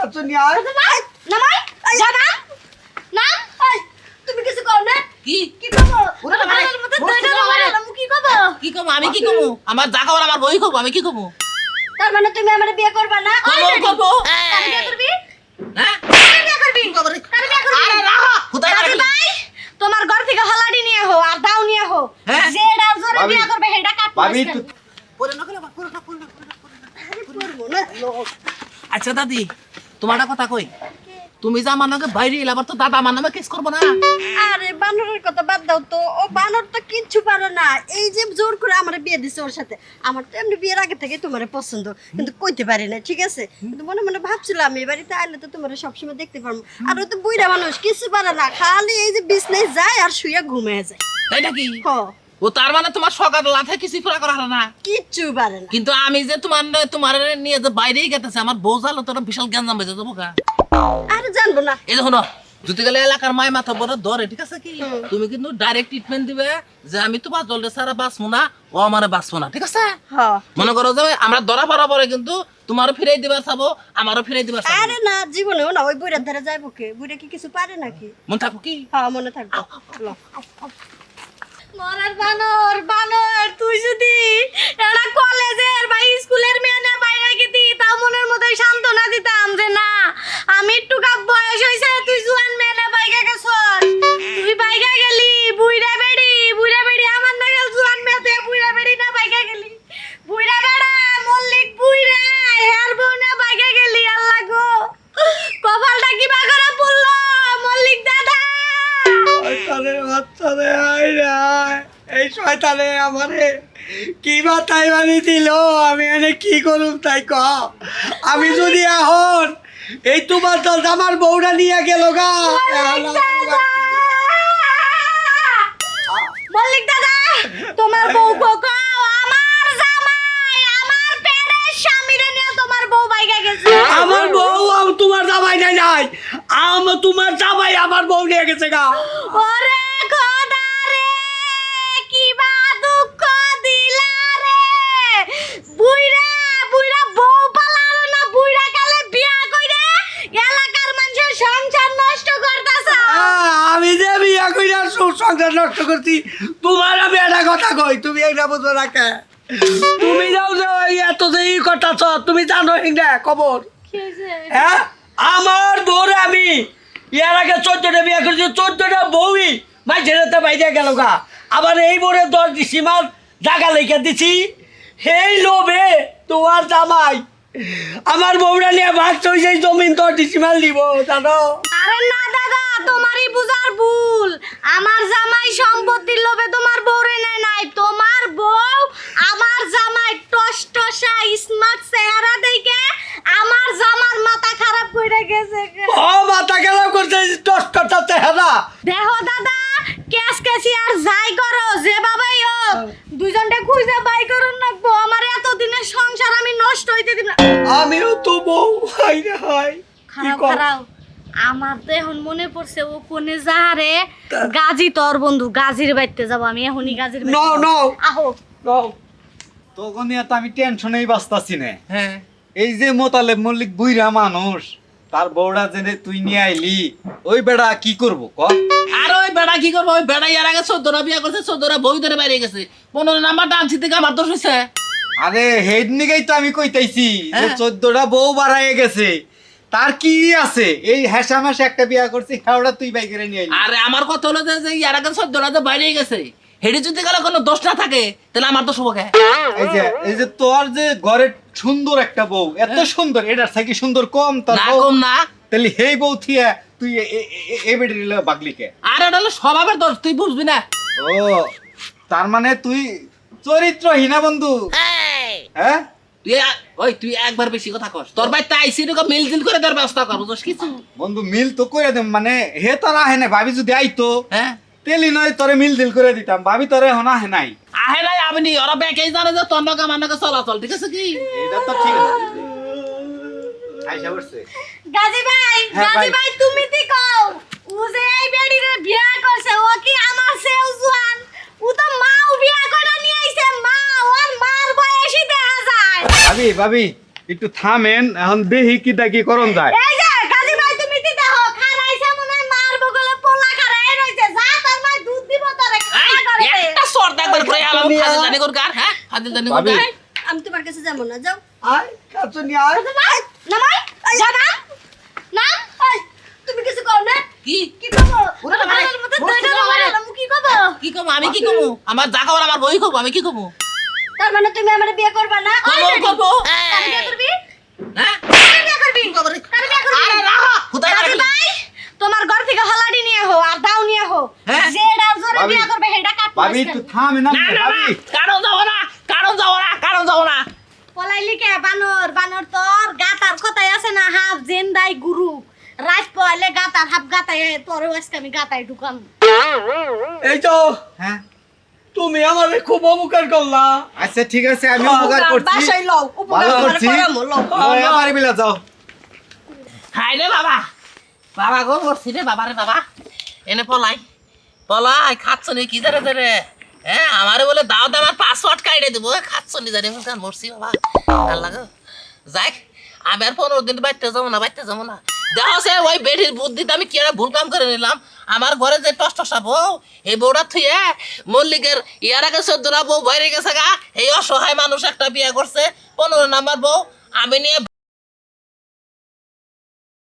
আচ্ছা নিয়ে আয় নামাই জানা না তুমি কিছু কও না কি কি করবো ওরে বাবা রে, কি করবো কি কমু আমি কি কমু আমার জায়গা ওর আমার বই কমু আমি কি কমু তার মানে তুমি আমার বিয়ে করবা না করব তার বিয়ে করবি হ্যাঁ তার বিয়ে করবি করব রে তার বিয়ে করবি আরে রাখো কোথায় দাদি রাখলি ভাই তোমার ঘর থেকে হলাডি নিয়ে হো আর দাও নিয়ে হো হ্যাঁ? যেটা জোরে ভাবি, বিয়ে করবে হেডা কাট ভাবি তুই পরে না করে আচ্ছা দাদি তোমার একটা কথা কই তুমি যে আমার নাকি বাইরে এলে আবার তো দাদা আমার নামে কেস করবো না আরে বানরের কথা বাদ দাও তো ও বানর তো কিচ্ছু পারে না এই যে জোর করে আমার বিয়ে দিছে ওর সাথে আমার তো এমনি বিয়ের আগে থেকে তোমার পছন্দ কিন্তু কইতে পারি না ঠিক আছে কিন্তু মনে মনে ভাবছিলাম এই বাড়িতে আইলে তো তোমার সবসময় দেখতে পারবো আর ও তো বুইড়া মানুষ কিছু পারে না খালি এই যে বিছনায় যায় আর শুয়ে ঘুমিয়ে যায় তাই নাকি হ ও তার মানে তোমার সকাল লাথে কিছু পুরা করা হলো না কিচ্ছু পারে না কিন্তু আমি যে তোমার নিয়ে যে বাইরেই গেতেছে আমার বউ জালো তোর বিশাল জ্ঞান বেজে যাবো গা আরে জানবো না এই দেখো যদি গেলে এলাকার মায় মাথা বড় ধরে ঠিক আছে কি তুমি কিন্তু ডাইরেক্ট ট্রিটমেন্ট দিবে যে আমি তোমার জলদি সারা বাঁচবো না ও আমারে বাঁচবো না ঠিক আছে হ মনে করো যে আমরা ধরা পড়া পরে কিন্তু তোমারও ফিরাই দিবার চাবো আমারও ফিরাই দিবার চাবো আরে না জীবনেও না ওই বুইড়ার ধারে যাইবো কে বুইড়া কি কিছু পারে নাকি মন থাকো কি হ্যাঁ মনে থাকবে মরার বানর বানর তুই যদি এরা কলেজের বা স্কুলের মেয়ে না বাইরে গেতি তাও মনের মধ্যে সান্ত্বনা দিতাম যে না আমি একটু কাপ বয়স হয়েছে তুই জুয়ান মেয়ে না বাইকে গেছস তুই বাইকে গেলি বুইড়া বেড়ি আমার না গেল জুয়ান মেয়ে তুই বুইড়া বেড়ি না বাইকে গেলি বুইড়া বেড়া মল্লিক বুইড়া হেয়ার বউ না বাইকে গেলি আল্লাহ গো কপালটা কি বাগরা পড়লো মল্লিক দাদা শয়তানে বাচ্চা রে আয় রে আয়। এই শয়তানে আমারে কি মাথায় বানি দিল আমি এনে কি করুম তাই ক আমি যদি এখন এই তোমার দল আমার বউরা নিয়ে গেল গা মল্লিক দাদা তোমার বউ কোকাও আমার জামাই আমার পেটের স্বামীরে নিয়ে তোমার বউ বাইগা গেছে আমার বউ তোমার জামাই নাই নাই তোমার জামাই আমার বউ নিয়ে গেছে গা ওরে খোদা রে কি বা দুঃখ দিলা রে বুইড়া বুইড়া বউ পালালো না বুইড়া কালে বিয়া কইরা এলাকার মানুষের সংসার নষ্ট করতাছ আমি যে বিয়া কইরা সংসার নষ্ট করছি তোমার আমি একটা কথা কই তুমি একটা বুঝো না কে তুমি যাও যে ওই এত যে ই করতাছ তুমি জানো না খবর হ্যাঁ আমার বউরে আমি এর আগে 14টা বিয়া করেছি 14টা বউই মাই ছেড়েতে বাইরে গেল গা আবার এই বউরে 10 ডিসিমাল জায়গা লেখা দিছি সেই লোভে তোমার জামাই আমার বউরা নিয়ে ভাগ চইছে জমিন 10 ডিসিমাল দিব জানো আরে না দাদা তোমারই বুঝার ভুল আমার জামাই সম্পত্তির লোভে তোমার বউরে নেয় নাই তোমার বউ আমার জামাই টসটসা স্মার্ট চেহারা দেখে আমার জামার মাথা খারাপ কইরা গেছে ও মাথা খারাপ করছে 10টা চেহারা দেখো দাদা ক্যাশ ক্যাশি আর যাই করো যে বাবাই হোক দুইজনটা খুঁজে বাই করুন রাখবো আমার এতদিনের সংসার আমি নষ্ট হইতে দিন না আমিও তো বউ হাই রে হাই খারাপ খারাপ আমার তো এখন মনে পড়ছে ও কোনে যারে গাজী তোর বন্ধু গাজীর বাড়িতে যাব আমি এখনই গাজীর বাড়িতে নাও নাও আহো নাও তখন তো আমি টেনশনেই বাঁচতাছি না হ্যাঁ এই যে মোতালেব মল্লিক বুইরা মানুষ তার বউরা জেনে তুই নিয়ে আইলি ওই বেড়া কি করবো ক আর ওই বেড়া কি করবো ওই বেড়া ইয়ার আগে 14টা বিয়া করছে 14টা বই ধরে বাইরে গেছে 15 নাম্বারটা আনছি থেকে আমার দোষ হয়েছে আরে হেড নিগেই তো আমি কইতাইছি যে হ্যাঁ। 14টা বউ বাড়ায় গেছে তার কি আছে এই হেসামাসে একটা বিয়া করছি হাওড়া তুই বাইক করে নিয়ে আইলি আরে আমার কথা হলো যে ইয়ার আগে 14টা তো বাইরে গেছে হেডে যদি গেলে কোনো দোষ না থাকে তাহলে আমার দোষ হবো কে এই যে তোর যে ঘরে সুন্দর একটা বউ এত সুন্দর এটার থেকে সুন্দর কম তোর না বউ কম না তাহলে হেই বউ থিয়া তুই এ বেড়ে বাগলিকে আর এটা হলো স্বভাবের দোষ তুই বুঝবি না ও তার মানে তুই চরিত্রহীনা বন্ধু হ্যাঁ তুই একবার বেশি কথা কস তোর ভাই তাই সিরুকা মিলজিল করে তোর ব্যবস্থা কর বুঝছ কিছু বন্ধু মিল তো করে দেম মানে হে তোর আহে না ভাবি যদি আইতো হ্যাঁ তেলি নয় তোরে মিল দিল করে দিতাম ভাবি তোরে এখন আহে নাই আহে নাই আপনি ওরা ব্যাকেই জানে যে তোর নকা মানকা চলাচল ঠিক আছে কি এটা তো ঠিক আছে আইসা বসছে গাজী ভাই হ্যাঁ, গাজী ভাই। ভাই তুমি কি কও ও যে এই বেড়িরে বিয়া করছে ও কি আমার সেও জুয়ান ও তো মাও বিয়া করে নিয়ে আইছে মা ওর মার বয়সই দেখা যায় ভাবি ভাবি একটু থামেন এখন দেখি কি দেখি করন যায় এই যে গাজী ভাই তুমি দিতে হো খারাইছে মনে হয় মার বগলে পোলা খারাই রইছে যা তার মা দুধ দিব তোরে খাওয়া করে দে। একটা সর্দা একবার করে আলো ফাজিল জানি কর গার হ্যাঁ ফাজিল জানি কর ভাবি। গার আমি তোমার কাছে যাব না যাও আয় কাচুনি আয় নামাই জানা না তুমি কিছু কও না কি কি করবো ওরে বাবা, আমার মতো বসে দইটা বাবা রে। মারালাম কি করবো কি কমু আমি কি কমু আমার জায়গা ওর আমার বই কমু আমি কি কমু তার মানে তুমি আমার বিয়ে করবা না করব তার বিয়ে করবি হ্যাঁ তার বিয়ে করবি কি করবি? তার বিয়ে করবি আরে রাখো খুদাই গাজী রাখবি ভাই তোমার ঘর থেকে হলাডি নিয়ে হো আর দাও নিয়ে হো হ্যাঁ? যেটা জোরে ভাবি। বিয়ে করবে সেটা কাটবো ভাবি একটু থামেন না না না না ভাবি কারণ যাব না কারণ যাব না কারণ যাব না পলাইলি কে বানর বানর তোর গাতার কথাই আছে না হাফ জেন্দাই গুরু রাত পয়লে গাতার হাফ গাতায় তোর আজকে আমি গাতায় ঢুকাম এই তো হ্যাঁ তুমি আমারে খুব উপকার করলা আচ্ছা ঠিক আছে আমি উপকার করছি বাসায় লও উপকার ভালো করে করছি করামো, লও। ওই আমার বিলা যাও হাই রে বাবা বাবা গো মরছি রে বাবা রে বাবা এনে পলাই পলাই খাচ্ছ নি কি জারে জারে হ্যাঁ আমারে বলে দাও দাও আমার পাসওয়ার্ড কাইড়ে দেবো খাচ্ছ নি জানি কারণ মরছি বাবা আল্লাহ গো যাই আমি আর 15 দিন বাইতে যাবো না দেখো সে ওই বেটির বুদ্ধিতে আমি কি একটা ভুল কাম করে নিলাম আমার ঘরে যে টসটসা বউ এই বউটা থুয়ে মল্লিকের ইয়ার আগে 14টা বউ বাইরে গেছে গা এই অসহায় মানুষ একটা বিয়ে করছে 15 নাম্বার বউ আমি নিয়ে